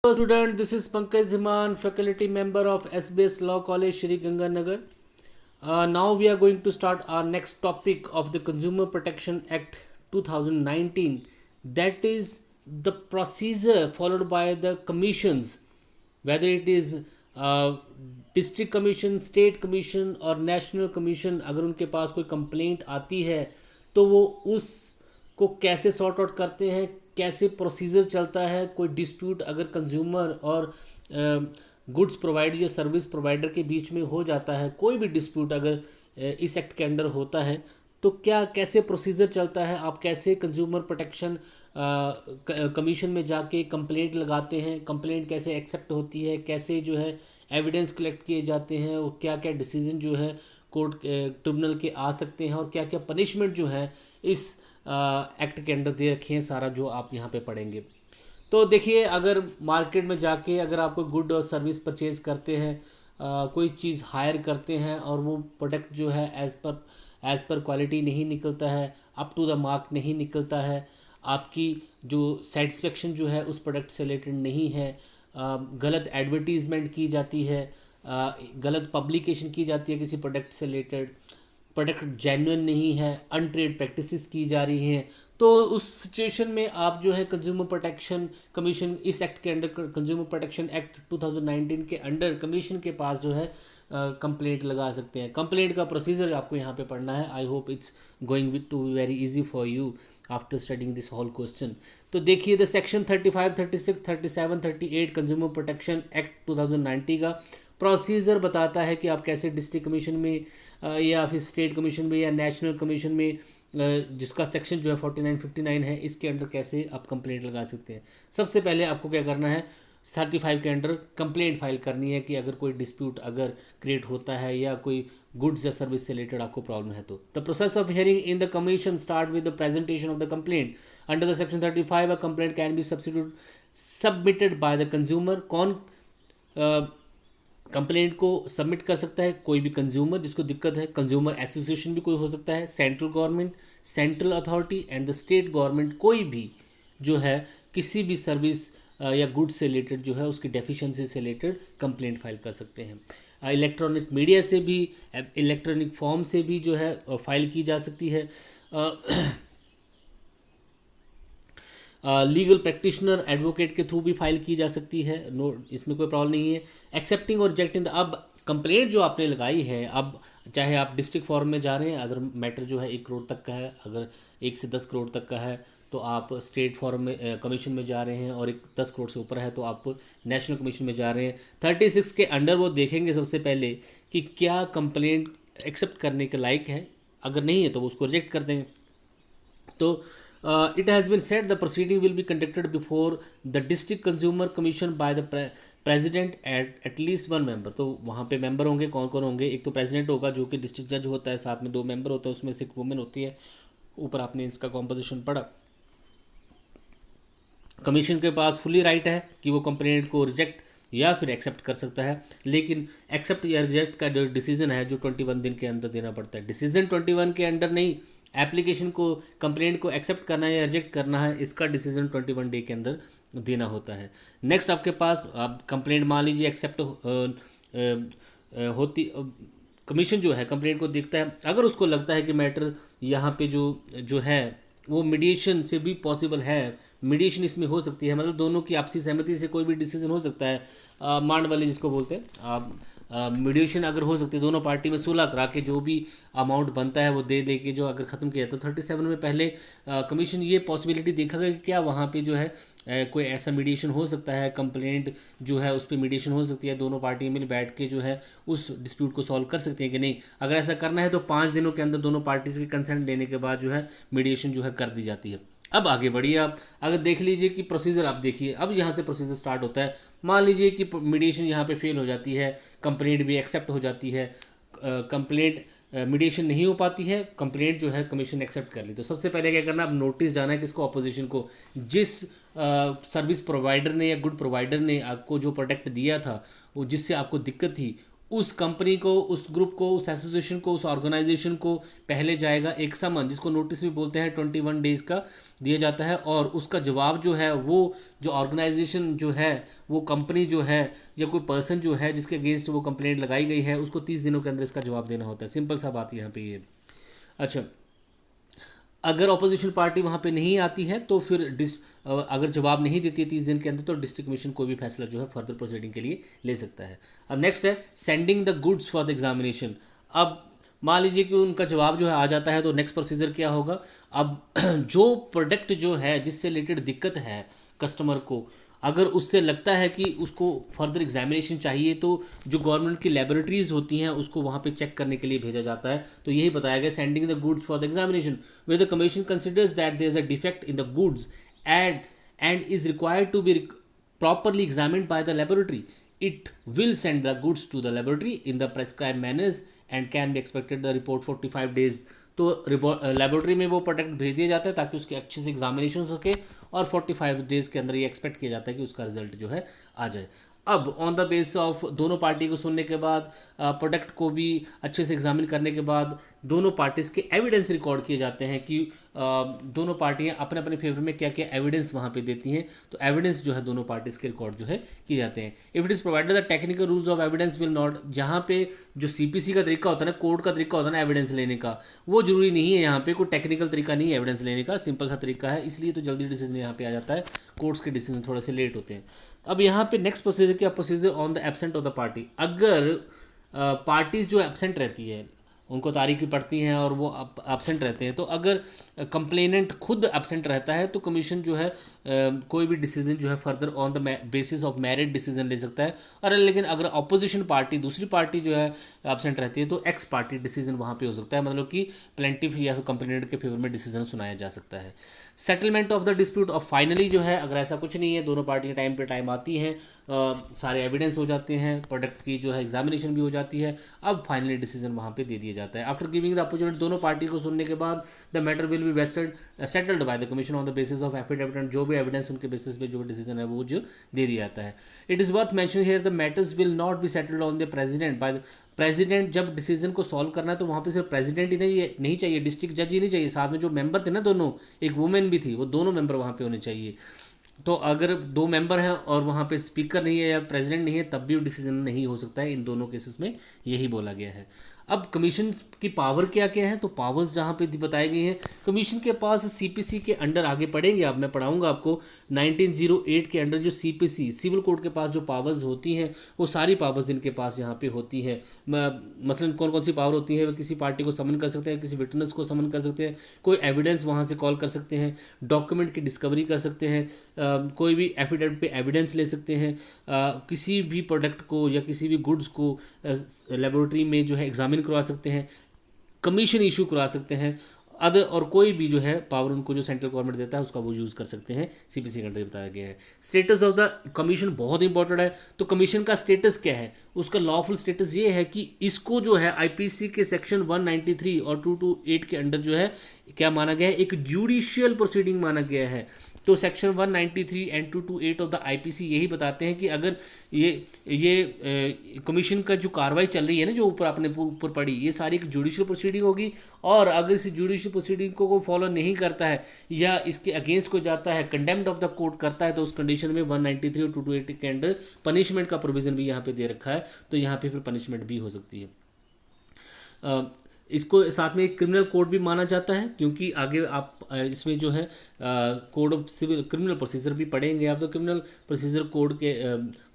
Hello student, this is Pankaj Dhiman, faculty member of SBS Law College, Shri Ganganagar. Now we are going to start our next topic of the Consumer Protection Act 2019. That is the procedure followed by the commissions, whether it is district commission, state commission और national commission, अगर उनके पास कोई complaint आती है तो वो उसको कैसे सॉर्ट आउट करते हैं, कैसे प्रोसीजर चलता है। कोई डिस्प्यूट अगर कंज्यूमर और गुड्स प्रोवाइडर या सर्विस प्रोवाइडर के बीच में हो जाता है, कोई भी डिस्प्यूट अगर इस एक्ट के अंडर होता है तो क्या कैसे प्रोसीजर चलता है, आप कैसे कंज्यूमर प्रोटेक्शन कमीशन में जाके कंप्लेंट लगाते हैं, कंप्लेंट कैसे एक्सेप्ट होती है, कैसे जो है एविडेंस कलेक्ट किए जाते हैं और क्या क्या डिसीजन जो है कोर्ट ट्रिब्यूनल के आ सकते हैं और क्या क्या पनिशमेंट जो है इस एक्ट के अंडर दे रखे हैं, सारा जो आप यहाँ पे पढ़ेंगे। तो देखिए, अगर मार्केट में जाके अगर आप कोई गुड और सर्विस परचेज़ करते हैं, कोई चीज़ हायर करते हैं और वो प्रोडक्ट जो है एज़ पर क्वालिटी नहीं निकलता है, अप टू द मार्क नहीं निकलता है, आपकी जो सेटिस्फेक्शन जो है उस प्रोडक्ट से रिलेटेड नहीं है, गलत एडवर्टीज़मेंट की जाती है, गलत पब्लिकेशन की जाती है किसी प्रोडक्ट से रिलेटेड, प्रोडक्ट जेन्युइन नहीं है, अनट्रेड प्रैक्टिसेस की जा रही हैं, तो उस सिचुएशन में आप जो है कंज्यूमर प्रोटेक्शन कमीशन इस एक्ट के अंडर, कंज्यूमर प्रोटेक्शन एक्ट 2019 के अंडर कमीशन के पास जो है कंप्लेंट लगा सकते हैं। कंप्लेंट का प्रोसीजर आपको यहाँ पे पढ़ना है। I hope it's going with to very easy for you after studying this whole question. तो देखिए, the section 35, 36, 37, 38 consumer protection act 2019 का प्रोसीजर बताता है कि आप कैसे डिस्ट्रिक्ट कमीशन में या फिर स्टेट कमीशन में या नेशनल कमीशन में, जिसका सेक्शन जो है 49, 59 है, इसके अंडर कैसे आप कंप्लेंट लगा सकते हैं। सबसे पहले आपको क्या करना है, 35 के अंडर कंप्लेंट फाइल करनी है कि अगर कोई डिस्प्यूट अगर क्रिएट होता है या कोई गुड्स या सर्विस से रिलेटेड आपको प्रॉब्लम है तो। The process of hearing in the commission start with the presentation of the complaint under the section 35। A complaint can be submitted by the consumer. कौन कंप्लेंट को सबमिट कर सकता है? कोई भी कंज्यूमर जिसको दिक्कत है, कंज्यूमर एसोसिएशन भी कोई हो सकता है, central government, central authority and the state government, कोई भी जो है किसी भी सर्विस या गुड से रिलेटेड जो है उसकी डेफिशिएंसी से रिलेटेड कंप्लेंट फाइल कर सकते हैं। इलेक्ट्रॉनिक मीडिया से भी, इलेक्ट्रॉनिक फॉर्म से भी जो है फाइल की जा सकती है। लीगल प्रैक्टिशनर, एडवोकेट के थ्रू भी फाइल की जा सकती है, नो इसमें कोई प्रॉब्लम नहीं है। एक्सेप्टिंग और रिजेक्टिंग अब कंप्लेंट जो आपने लगाई है, अब चाहे आप डिस्ट्रिक्ट फॉर्म में जा रहे हैं, अगर मैटर जो है 1 करोड़ तक का है, अगर 1 से 10 करोड़ तक का है तो आप स्टेट फॉर्म में कमीशन में जा रहे हैं, और 10 करोड़ से ऊपर है तो आप नेशनल कमीशन में जा रहे हैं। 36 के अंडर वो देखेंगे सबसे पहले कि क्या कंप्लेंट एक्सेप्ट करने के लायक है, अगर नहीं है तो वो उसको रिजेक्ट कर देंगे। तो it has been said the proceeding will be conducted before the district consumer commission by the president at least one member। तो वहाँ पे मेंबर होंगे, कौन कौन होंगे? एक तो प्रेसिडेंट होगा जो कि डिस्ट्रिक्ट जज होता है, साथ में 2 मेंबर होते हैं, उसमें से 1 वुमेन होती है। ऊपर आपने इसका कॉम्पोजिशन पढ़ा। कमीशन के पास फुली राइट है कि वो कंप्लेंट को रिजेक्ट या फिर एक्सेप्ट कर सकता है, लेकिन एक्सेप्ट या रिजेक्ट का जो डिसीजन है जो 21 दिन के अंदर देना पड़ता है। डिसीजन 21 के अंडर नहीं, एप्लीकेशन को, कंप्लेंट को एक्सेप्ट करना है या रिजेक्ट करना है, इसका डिसीजन 21 डे के अंदर देना होता है। नेक्स्ट आपके पास, आप कंप्लेंट मान लीजिए एक्सेप्ट होती, कमीशन जो है कंप्लेंट को देखता है, अगर उसको लगता है कि मैटर यहाँ पे जो है वो मीडिएशन से भी पॉसिबल है, मीडिएशन इसमें हो सकती है, मतलब दोनों की आपसी सहमति से कोई भी डिसीजन हो सकता है, मांड वाले जिसको बोलते हैं, मीडिएशन अगर हो सकती है, दोनों पार्टी में सुलह करा के जो भी अमाउंट बनता है वो दे के जो अगर ख़त्म किया, तो 37 में पहले कमीशन ये पॉसिबिलिटी देखेगा कि क्या वहाँ पे जो है कोई ऐसा मीडिएशन हो सकता है, कंप्लेंट जो है उस पर मीडिएशन हो सकती है, दोनों पार्टी मिल बैठ के जो है उस डिस्प्यूट को सॉल्व कर सकती है कि नहीं। अगर ऐसा करना है तो 5 दिनों के अंदर दोनों पार्टीज़ के कंसेंट लेने के बाद जो है मीडिएशन जो है कर दी जाती है। अब आगे बढ़िए, आप अगर देख लीजिए कि प्रोसीजर आप देखिए, अब यहाँ से प्रोसीजर स्टार्ट होता है। मान लीजिए कि मीडिएशन यहाँ पे फेल हो जाती है, कंप्लेंट भी एक्सेप्ट हो जाती है, कंप्लेंट मीडिएशन नहीं हो पाती है, कंप्लेंट जो है कमीशन एक्सेप्ट कर ली, तो सबसे पहले क्या करना, अब नोटिस जाना है किसको, अपोजिशन को। जिस सर्विस प्रोवाइडर ने या गुड प्रोवाइडर ने आपको जो प्रोडक्ट दिया था, वो जिससे आपको दिक्कत थी, उस कंपनी को, उस ग्रुप को, उस एसोसिएशन को, उस ऑर्गेनाइजेशन को पहले जाएगा एक समन, जिसको नोटिस भी बोलते हैं, 21 डेज़ का दिया जाता है, और उसका जवाब जो है वो जो ऑर्गेनाइजेशन जो है, वो कंपनी जो है या कोई पर्सन जो है जिसके अगेंस्ट वो कंप्लेंट लगाई गई है, उसको 30 दिनों के अंदर इसका जवाब देना होता है। सिंपल सा बात यहाँ पे ये। अच्छा, अगर ऑपोजिशन पार्टी वहाँ पे नहीं आती है तो फिर अगर जवाब नहीं देती है 30 दिन के अंदर, तो डिस्ट्रिक्ट कमीशन कोई भी फैसला जो है फर्दर प्रोसीडिंग के लिए ले सकता है। अब नेक्स्ट है sending the goods for the examination. अब मान लीजिए कि उनका जवाब जो है आ जाता है, तो नेक्स्ट प्रोसीजर क्या होगा। अब जो प्रोडक्ट जो है जिससे रिलेटेड दिक्कत है कस्टमर को, अगर उससे लगता है कि उसको फर्दर एग्जामिनेशन चाहिए, तो जो गवर्नमेंट की लेबोरेटरीज होती हैं उसको वहाँ पे चेक करने के लिए भेजा जाता है। तो यही बताया गया, sending the goods for the examination where the commission considers that there is a defect in the goods and is required to be properly examined by the laboratory. It will send the goods to the laboratory in the prescribed manners and can be expected the report 45 days. तो laboratory में वो product भेज दिया जाता है ताकि उसके अच्छे से एग्जामिनेशन हो सके, और 45 डेज़ के अंदर ये एक्सपेक्ट किया जाता है कि उसका रिजल्ट जो है आ जाए। अब ऑन द बेस ऑफ दोनों पार्टी को सुनने के बाद, प्रोडक्ट को भी अच्छे से एग्जामिन करने के बाद, दोनों पार्टीज़ के एविडेंस रिकॉर्ड किए जाते हैं कि दोनों पार्टियां अपने अपने फेवर में क्या क्या एविडेंस वहाँ पे देती हैं। तो एविडेंस जो है दोनों पार्टीज़ के रिकॉर्ड जो है किए जाते हैं। If it is provided the technical rules of evidence will not, जहाँ पे जो सीपीसी का तरीका होता है ना, कोर्ट का तरीका होता है ना एविडेंस लेने का, वो जरूरी नहीं है। यहाँ पे कोई टेक्निकल तरीका नहीं है एविडेंस लेने का, सिंपल सा तरीका है, इसलिए तो जल्दी डिसीजन यहाँ पे आ जाता है। कोर्ट्स के डिसीजन थोड़े से लेट होते हैं। अब यहाँ पे नेक्स्ट प्रोसीजर क्या, procedure on the absent of the party. अगर पार्टीज़ जो एब्सेंट रहती है, उनको तारीखें पड़ती हैं और वो एब्सेंट रहते हैं, तो अगर कंप्लेनेंट खुद एब्सेंट रहता है तो कमीशन जो है कोई भी डिसीजन जो है further on the basis of merit decision ले सकता है। और लेकिन अगर अपोजिशन पार्टी, दूसरी पार्टी जो है एब्सेंट रहती है, तो एक्स पार्टी डिसीजन वहाँ पे हो सकता है, मतलब कि प्लेंटिफ या फिर कंप्लेनेंट के फेवर में डिसीजन सुनाया जा सकता है। सेटलमेंट ऑफ द डिस्प्यूट, और फाइनली जो है अगर ऐसा कुछ नहीं है, दोनों पार्टियाँ टाइम पे टाइम आती हैं, सारे एविडेंस हो जाते हैं, प्रोडक्ट की जो है एग्जामिनेशन भी हो जाती है, अब फाइनली डिसीजन वहाँ पे दे दिया जाता है। आफ्टर गिविंग द अपॉर्चुनिटी, दोनों पार्टी को सुनने के बाद, the matter will be settled by the commission on the basis of affidavit, जो भी एविडेंस उनके बेसिस पे जो डिसीजन है वो जो दे दिया जाता है। It is worth mention here the matters will not be settled on the president by the president. जब डिसीजन को सॉल्व करना है तो वहाँ पे सिर्फ प्रेसिडेंट ही नहीं चाहिए, डिस्ट्रिक्ट जज ही नहीं चाहिए, साथ में जो मेंबर थे ना दोनों, एक वुमेन भी थी, वो दोनों मेंबर वहाँ पे होने चाहिए। तो अगर 2 मेंबर हैं और वहाँ पे स्पीकर नहीं है या प्रेसिडेंट नहीं है, तब भी डिसीजन नहीं हो सकता है। इन दोनों केसेस में यही बोला गया है। अब कमीशन की पावर क्या क्या है, तो पावर्स जहाँ पे बताई गई हैं, कमीशन के पास सीपीसी के अंडर आगे पढ़ेंगे, अब मैं पढ़ाऊंगा आपको 1908 के अंडर जो सीपीसी सिविल कोड के पास जो पावर्स होती हैं, वो सारी पावर्स इनके पास यहाँ पे होती हैं। मसलन कौन कौन सी पावर होती है, वो किसी पार्टी को समन कर सकते हैं, किसी विटनेस को समन कर सकते हैं, कोई एविडेंस वहाँ से कॉल कर सकते हैं, डॉक्यूमेंट की डिस्कवरी कर सकते हैं, कोई भी एफिडेविट पे एविडेंस ले सकते हैं, किसी भी प्रोडक्ट को या किसी भी गुड्स को लेबोरेटरी में जो है एग्जामिन करवा सकते हैं, कमीशन इशू करवा सकते हैं, अदर और कोई भी जो है पावर उनको जो सेंट्रल गवर्नमेंट देता है उसका वो यूज़ कर सकते हैं। सीपीसी के अंदर बताया गया है। स्टेटस ऑफ द कमीशन बहुत इंपॉर्टेंट है। तो कमीशन का स्टेटस क्या है, उसका लॉफुल स्टेटस ये है कि इसको जो है आईपीसी के सेक्शन 193 और 228 के अंडर जो है क्या माना गया है, एक जुडिशियल प्रोसीडिंग माना गया है। तो section 193 and 228 of the IPC यही बताते हैं कि अगर ये कमीशन का जो कार्रवाई चल रही है ना, जो ऊपर आपने ऊपर पड़ी, ये सारी एक जुडिशियल प्रोसीडिंग होगी, और अगर इस जुडिशियल प्रोसीडिंग को फॉलो नहीं करता है या इसके अगेंस्ट को जाता है, कंडेम्ड ऑफ द कोर्ट करता है, तो उस कंडीशन में 193 और 228 के अंडर पनिशमेंट का प्रोविजन भी यहाँ पे दे रखा है। तो यहाँ पे फिर पनिशमेंट भी हो सकती है। इसको साथ में एक क्रिमिनल कोड भी माना जाता है, क्योंकि आगे आप इसमें जो है code of civil criminal procedure भी पढ़ेंगे आप। तो क्रिमिनल प्रोसीजर कोड के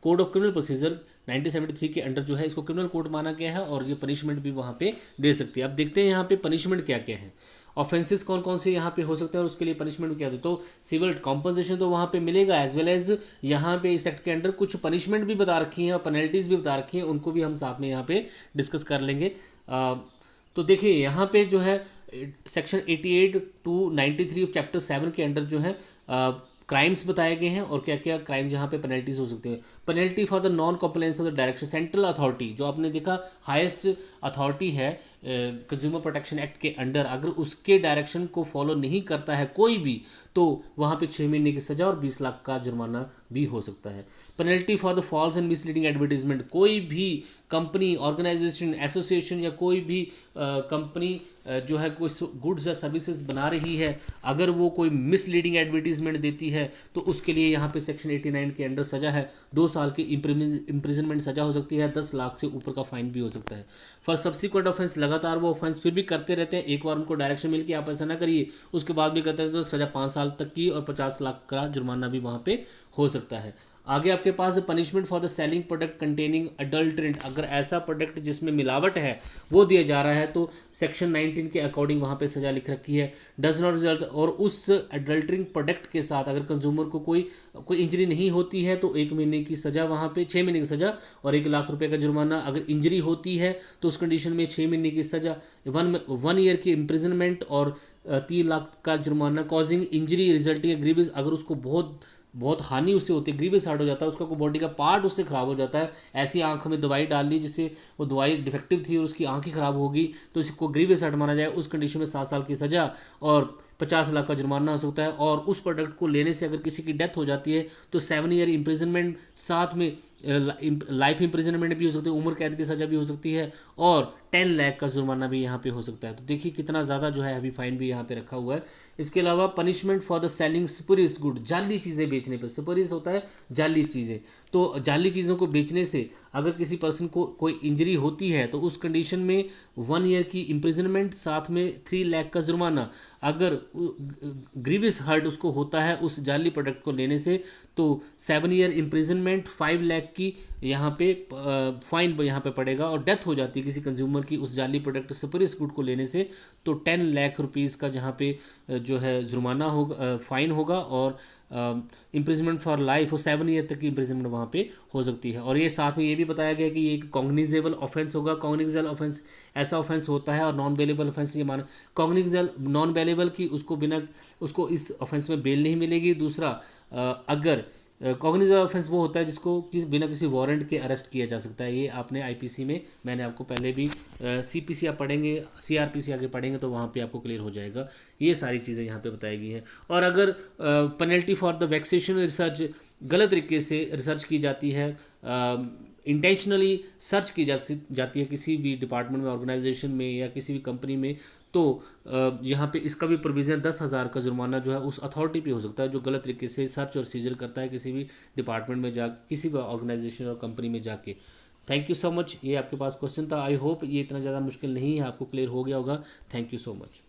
कोड ऑफ क्रिमिनल प्रोसीजर 1973 के अंडर जो है इसको क्रिमिनल कोड माना गया है, और ये पनिशमेंट भी वहाँ पे दे सकती है। अब देखते हैं यहाँ पे पनिशमेंट क्या क्या है, ऑफेंसेस कौन कौन से यहाँ पे हो सकते हैं और उसके लिए पनिशमेंट क्या है। तो सिविल कॉम्पनसेशन तो वहाँ पे मिलेगा, एज वेल एज यहाँ पे इस एक्ट के अंडर कुछ पनिशमेंट भी बता रखी हैं और पेनल्टीज भी बता रखी हैं, उनको भी हम साथ में यहाँ पे डिस्कस कर लेंगे। तो देखिए यहाँ पे जो है सेक्शन 88 to 93 चैप्टर 7 के अंडर जो है क्राइम्स बताए गए हैं, और क्या क्या क्राइम्स यहाँ पे पेनल्टीज हो सकते हैं। Penalty for the non compliance of the direction, central authority जो आपने देखा हाईएस्ट अथॉरिटी है कंज्यूमर प्रोटेक्शन एक्ट के अंडर अगर उसके डायरेक्शन को फॉलो नहीं करता है कोई भी, तो वहाँ पे 6 महीने की सज़ा और 20 लाख का जुर्माना भी हो सकता है। Penalty for the false and misleading advertisement, कोई भी कंपनी, ऑर्गेनाइजेशन, एसोसिएशन या कोई भी कंपनी जो है कोई गुड्स या सर्विसेज बना रही है, अगर वो कोई मिसलीडिंग एडवर्टीजमेंट देती है तो उसके लिए यहाँ पे सेक्शन 89 के अंडर सज़ा है 2 साल की इम्प्रिजनमेंट सज़ा हो सकती है, 10 लाख से ऊपर का फाइन भी हो सकता है। फॉर सब्सिक्वेंट ऑफेंस, लगातार वो ऑफेंस फिर भी करते रहते हैं, एक बार उनको डायरेक्शन मिल के आप ऐसा ना करिए, उसके बाद भी करते रहते तो सज़ा 5 साल तक की और 50 लाख का जुर्माना भी वहाँ पे हो सकता है। आगे आपके पास punishment for the selling product containing adulterant, अगर ऐसा प्रोडक्ट जिसमें मिलावट है वो दिया जा रहा है तो सेक्शन 19 के अकॉर्डिंग वहाँ पे सज़ा लिख रखी है। डज नॉट रिजल्ट, और उस अडल्टरिंग प्रोडक्ट के साथ अगर कंज्यूमर को कोई इंजरी नहीं होती है तो 1 महीने की सज़ा, वहाँ पे 6 महीने की सज़ा और 1 लाख रुपये का जुर्माना। अगर इंजरी होती है तो उस कंडीशन में 6 महीने की सज़ा, 1 ईयर की इम्प्रिजनमेंट और 3 लाख का जुर्माना। कॉजिंग इंजरी रिजल्टिंग ग्रीवियस, अगर उसको बहुत हानि उससे होती है, ग्रीवियस हार्ट हो जाता है, उसका कोई बॉडी का पार्ट उससे ख़राब हो जाता है, ऐसी आंख में दवाई डाल ली जिससे वो दवाई डिफेक्टिव थी और उसकी आंख ही ख़राब होगी, तो इसको ग्रीवियस हार्ट माना जाए, उस कंडीशन में 7 साल की सज़ा और 50 लाख का जुर्माना हो सकता है। और उस प्रोडक्ट को लेने से अगर किसी की डेथ हो जाती है तो 7 ईयर इम्प्रिजनमेंट, साथ में लाइफ इम्प्रिजनमेंट भी हो सकती है, उम्र कैद की सज़ा भी हो सकती है और 10 लाख का जुर्माना भी यहाँ पे हो सकता है। तो देखिए कितना ज़्यादा जो है अभी फाइन भी यहाँ पे रखा हुआ है। इसके अलावा punishment for the selling spurious good, जाली चीज़ें बेचने पर, स्पुरियस होता है जाली चीज़ें, तो जाली चीज़ों को बेचने से अगर किसी पर्सन को कोई इंजरी होती है तो उस कंडीशन में 1 ईयर की इम्प्रिजनमेंट, साथ में 3 लाख का जुर्माना। अगर ग्रीवियस हर्ट उसको होता है उस जाली प्रोडक्ट को लेने से तो 7 ईयर इम्प्रिजनमेंट, 5 लाख की यहाँ पे फाइन यहाँ पे पड़ेगा। और डेथ हो जाती है किसी कंज्यूमर की उस जाली प्रोडक्ट सुपरियस गुड को लेने से तो 10 लाख रुपीज़ का जहाँ पे जो है जुर्माना होगा, फाइन होगा और इम्प्रिजमेंट फॉर लाइफ और 7 ईयर तक की इम्प्रिजमेंट वहाँ पे हो सकती है। और ये साथ में ये भी बताया गया कि ये एक कॉग्निजेबल ऑफेंस होगा। कॉग्निजेबल ऑफेंस ऐसा ऑफेंस होता है, और नॉन बेलेबल ऑफेंस ये माना कॉग्निजेबल नॉन बेलेबल की उसको इस ऑफेंस में बेल नहीं मिलेगी। दूसरा, अगर कॉग्निजेबल ऑफेंस वो होता है जिसको बिना किसी वारंट के अरेस्ट किया जा सकता है। ये आपने आईपीसी में, मैंने आपको पहले भी सीपीसी आप पढ़ेंगे, सीआरपीसी आगे पढ़ेंगे तो वहाँ पे आपको क्लियर हो जाएगा। ये सारी चीज़ें यहाँ पे बताई गई हैं। और अगर penalty for the vexation research, गलत तरीके से रिसर्च की जाती है, इंटेंशनली सर्च की जाती है किसी भी डिपार्टमेंट में, ऑर्गेनाइजेशन में या किसी भी कंपनी में, तो यहाँ पे इसका भी प्रोविज़न 10,000 का जुर्माना जो है उस अथॉरिटी पे हो सकता है जो गलत तरीके से सर्च और सीजर करता है किसी भी डिपार्टमेंट में जाके, किसी भी ऑर्गेनाइजेशन और कंपनी में जाके। Thank you so much. ये आपके पास क्वेश्चन था, आई होप ये इतना ज़्यादा मुश्किल नहीं है, आपको क्लियर हो गया होगा। Thank you so much.